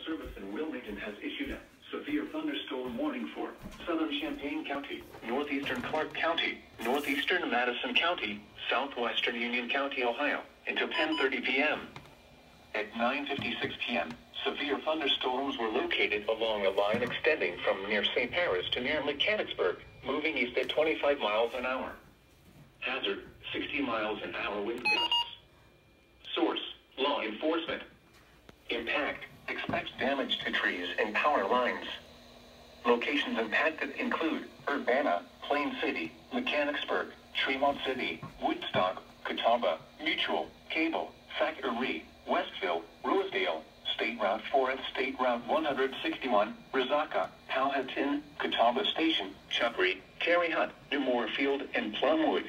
Service in Wilmington has issued a severe thunderstorm warning for southern Champaign County, northeastern Clark County, northeastern Madison County, southwestern Union County, Ohio, until 10:30 p.m. At 9:56 p.m., severe thunderstorms were located along a line extending from near St. Paris to near Mechanicsburg, moving east at 25 miles an hour. Hazard, 60 miles an hour wind gusts. Source, law enforcement. Impact, expect damage to trees and power lines. Locations impacted include Urbana, Plain City, Mechanicsburg, Tremont City, Woodstock, Catawba, Mutual, Cable, Thackeray, Westville, Rosedale, State Route 4 and State Route 161, Resaca, Powhatan, Catawba Station, Chuckry, Cary Hunt, New Moorfield, and Plumwood.